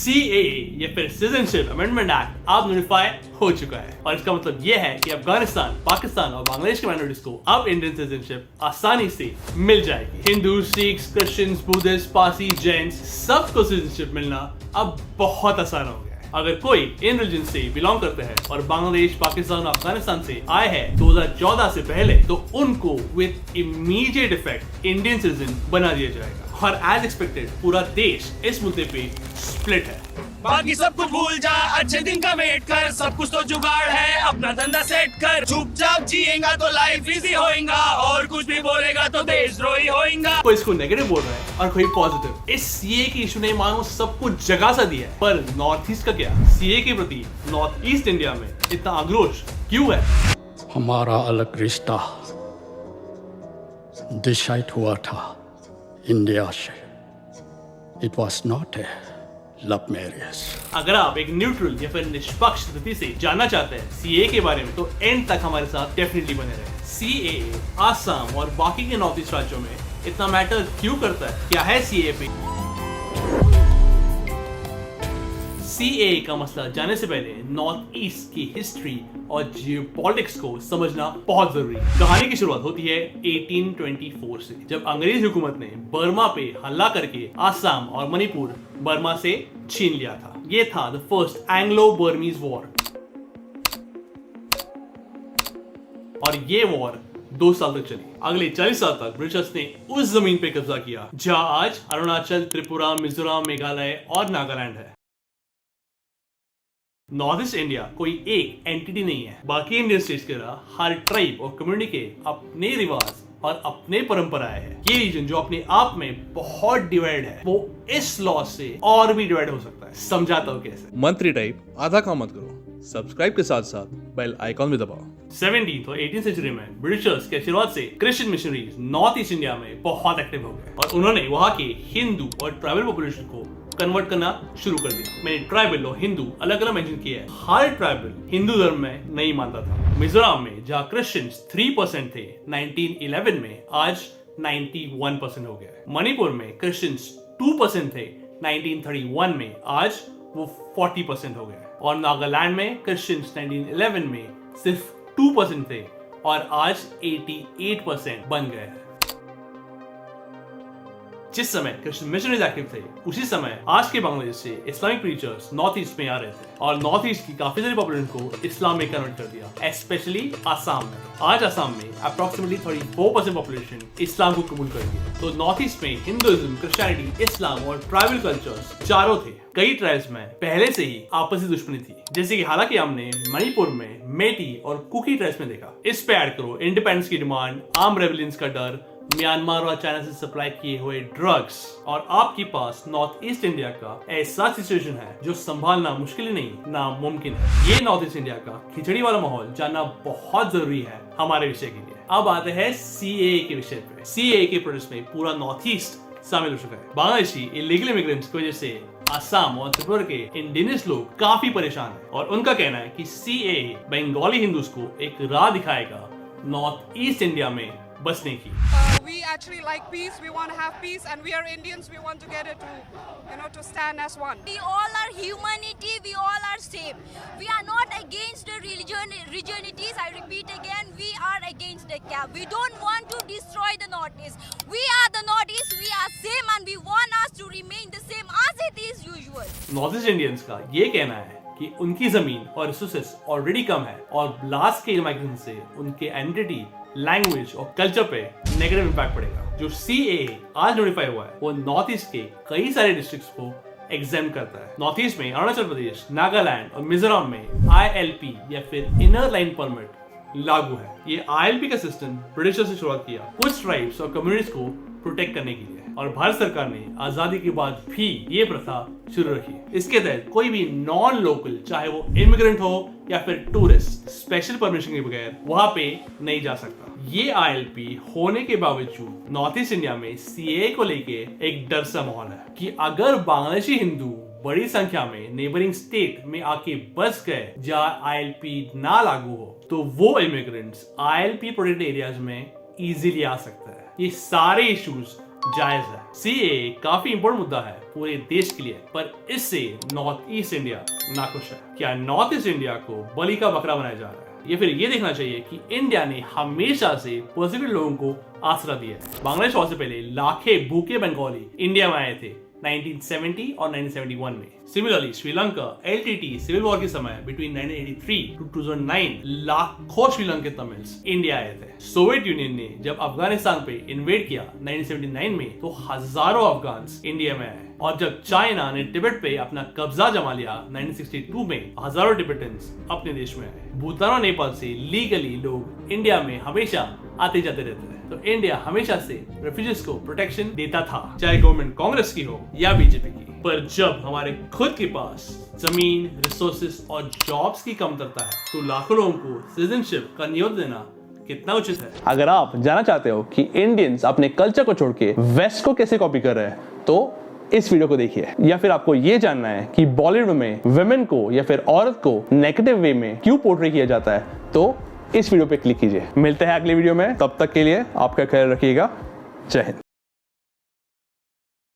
CAA या फिर citizenship amendment act अब नोटिफाई हो चुका है और इसका मतलब ये है कि अफगानिस्तान, पाकिस्तान और बांग्लादेश के माइनॉरिटीज को अब इंडियन सिटीजनशिप आसानी से मिल जाएगी। Hindu, Sikhs, Christians, Buddhist, Parsi, Jains सबको सिटीजनशिप मिलना अब बहुत आसान हो गया है। अगर कोई इन रीजन से बिलोंग करते हैं और बांग्लादेश, पाकिस्तान और अफगानिस्तान से आए हैं 2014 से पहले, तो उनको with immediate effect Indian citizen बना दिया जाएगा। और एज एक्सपेक्टेड पूरा देश इस मुद्दे पे स्प्लिट है। बाकी सब कुछ भूल जा, अच्छे दिन का वेट कर, सब कुछ तो जुगाड़ है, अपना धंधा सेट कर, चुपचाप जिएगा तो लाइफ इजी होएगा, और कुछ भी बोलेगा तो देशद्रोही होएगा। कोई इसको नेगेटिव बोल रहा है और कोई पॉजिटिव। इस सीए की इशू ने मानो सबको जगा सा दिया है, पर नॉर्थ ईस्ट का क्या? सीए के प्रति नॉर्थ ईस्ट इंडिया में इतना आक्रोश क्यों है? हमारा अलग रिश्ता डिसाइड हुआ था इंडिया से। It was not a love marriage. अगर आप एक न्यूट्रल या फिर निष्पक्ष स्थिति से जानना चाहते हैं सीए के बारे में, तो एंड तक हमारे साथ डेफिनेटली बने रहे। सीए आसाम और बाकी के नॉर्थ ईस्ट राज्यों में इतना मैटर क्यों करता है? क्या है सीए पे? सीए का मसला जानने से पहले नॉर्थ ईस्ट की हिस्ट्री और जियोपॉलिटिक्स को समझना बहुत जरूरी है। कहानी की शुरुआत होती है 1824 से, जब अंग्रेज हुकूमत ने बर्मा पे हमला करके आसाम और मणिपुर बर्मा से छीन लिया था। ये था the first Anglo Burmese war और ये वॉर 2 साल तक चली। अगले 40 साल तक ब्रिटिशर्स ने उस जमीन पे कब्जा किया जहां आज अरुणाचल, त्रिपुरा, मिजोरम, मेघालय और नागालैंड है। नॉर्थ ईस्ट इंडिया कोई एक एंटिटी नहीं है। बाकी इंडियन स्टेट्स की तरह हर ट्राइब और कम्युनिटी के अपने रिवाज और अपने परंपराएं हैं। ये रीजन जो अपने आप में बहुत डिवाइड है, वो इस लॉ से और भी डिवाइड हो सकता है। समझाता हूँ कैसे। मंत्री टाइप आधा काम मत करो, सब्सक्राइब के साथ साथ बेल आइकॉन भी दबाओ। 17th और 18th सेंचुरी में ब्रिटिशर्स के आशीर्वाद से Christian missionaries north east India में बहुत एक्टिव हो गए और उन्होंने वहां के हिंदू और ट्राइबल पॉपुलेशन को कन्वर्ट करना शुरू कर दिया। मैंने ट्राइबल और हिंदू अलग अलग मेंशन किया है। हर ट्राइबल हिंदू धर्म में नहीं मानता था। मिजोरम में जहां क्रिश्चियंस 3% थे 1911 में, आज 91% हो गया। मणिपुर में क्रिश्चियंस 2% थे 1931 में, आज वो 40% हो गए। और नागालैंड में क्रिश्चियंस 1911 में सिर्फ 2% थे और आज 88% बन गए। जिस समय क्रिश्चियन मिशनरीज एक्टिव थे, उसी समय आज के बांग्लादेश से इस्लामिक प्रीचर्स नॉर्थ ईस्ट में आ रहे थे और नॉर्थ ईस्ट की काफी सारी पॉपुलेशन को इस्लाम में कन्वर्ट कर दिया, स्पेशली आसाम में। आज आसाम में अप्रोक्सीमेटली 34% पॉपुलेशन इस्लाम को कबूल कर दिया। तो नॉर्थ ईस्ट में हिंदुइज्म, क्रिश्चियनिटी, इस्लाम और ट्राइबल कल्चर्स चारों थे। कई ट्राइब्स में पहले से ही आपसी दुश्मनी थी, जैसे कि हालांकि हमने मणिपुर में मेटी और कुकी ट्राइब्स में देखा। इस पे ऐड करो इंडिपेंडेंस की डिमांड, आर्म रेबेलियंस का डर, म्यांमार और चाइना से सप्लाई किए हुए ड्रग्स, और आपके पास नॉर्थ ईस्ट इंडिया का ऐसा सिचुएशन है जो संभालना मुश्किल ही नहीं, नामुमकिन है। ये नॉर्थ ईस्ट इंडिया का खिचड़ी वाला माहौल जानना बहुत जरूरी है हमारे विषय के लिए। अब आते हैं सीएए के विषय पे। सीएए के प्रोसेस में पूरा नॉर्थ ईस्ट शामिल हो चुका है। बांग्लादेशी इलीगल इमिग्रेंट्स की वजह से आसाम और त्रिपुरा के इंडिजिनस लोग काफी परेशान हैं और उनका कहना है कि सीएए बंगाली हिंदूज को एक राह दिखाएगा नॉर्थ ईस्ट इंडिया में बसने की। We actually like peace. We want to have peace, and we are Indians. We want to get it to stand as one. We all are humanity. We all are same. We are not against the religionities. I repeat again, we are against the cap. We don't want to destroy the Northeast. We are the Northeast. We are same, and we want us to remain the same as it is usual. North east Indians का ये कहना है कि उनकी जमीन और resources already कम है और लार्ज स्केल माइग्रेशन से उनके आइडेंटिटी, लैंग्वेज और कल्चर पे नेगेटिव इंपैक्ट पड़ेगा। जो सीएए आज नोटिफाई हुआ है वो नॉर्थ ईस्ट के कई सारे डिस्ट्रिक्ट्स को एग्जाम करता है। नॉर्थ ईस्ट में अरुणाचल प्रदेश, नागालैंड और मिजोरम में आईएलपी या फिर इनर लाइन परमिट लागू है। ये आईएलपी का सिस्टम ब्रिटिशर्स से शुरुआत किया कुछ ट्राइब्स और कम्युनिटीज को प्रोटेक्ट करने के लिए, और भारत सरकार ने आजादी के बाद भी ये प्रथा शुरू रखी। इसके तहत कोई भी नॉन लोकल, चाहे वो इमिग्रेंट हो या फिर टूरिस्ट, स्पेशल परमिशन के बगैर वहां पे नहीं जा सकता। ये आईएलपी होने के बावजूद नॉर्थ ईस्ट इंडिया में सीएए को लेके एक डर सा माहौल है कि अगर बांग्लादेशी हिंदू बड़ी संख्या में नेबरिंग स्टेट में आके बस गए जहां आईएलपी ना लागू हो, तो वो इमिग्रेंट्स आईएलपी प्रोटेक्टेड एरियाज में इजीली आ सकता है। ये सारे इश्यूज जायज है। सीए काफी इंपॉर्टेंट मुद्दा है पूरे देश के लिए, पर इससे नॉर्थ ईस्ट इंडिया नाखुश है। क्या नॉर्थ ईस्ट इंडिया को बलि का बकरा बनाया जा रहा है, या फिर ये देखना चाहिए कि इंडिया ने हमेशा से पॉजिटिव लोगों को आसरा दिया है। बांग्लादेश वॉर से पहले लाखें भूखे बंगाली इंडिया में आए थे 1970 और 1971 में। Similarly Sri Lanka LTT civil war के समय बिटवीन 1983 टू 2009 लाखों श्रीलंके तमिल्स इंडिया आए थे। सोवियत यूनियन ने जब अफगानिस्तान पे इन्वेड किया 1979 में, तो हजारों अफगान्स इंडिया में आए, और जब चाइना ने तिब्बत पे अपना कब्जा जमा लिया 1962 में, हजारों टिबेटन्स अपने देश में आए। भूटान और नेपाल से लीगली लोग इंडिया में हमेशा आते जाते रहते थे, तो इंडिया हमेशा से रेफ्यूजीज को प्रोटेक्शन देता था, चाहे गवर्नमेंट कांग्रेस की हो या बीजेपी की। पर जब हमारे खुद के पास जमीन, रिसोर्सेज और जॉब्स की कमतरता है, तो लाखों लोगों को सिटीजनशिप का नियत देना कितना उचित है। अगर आप जानना चाहते हो कि इंडियंस अपने कल्चर को छोड़ के वेस्ट को कैसे कॉपी कर रहे हैं, तो इस वीडियो को देखिए। या फिर आपको ये जानना है कि बॉलीवुड में वुमेन को या फिर औरत को नेगेटिव वे में क्यों पोर्ट्रे किया जाता है, तो इस वीडियो पे क्लिक कीजिए। मिलते हैं अगले वीडियो में, तब तक के लिए आपका ख्याल रखिएगा। जय हिंद।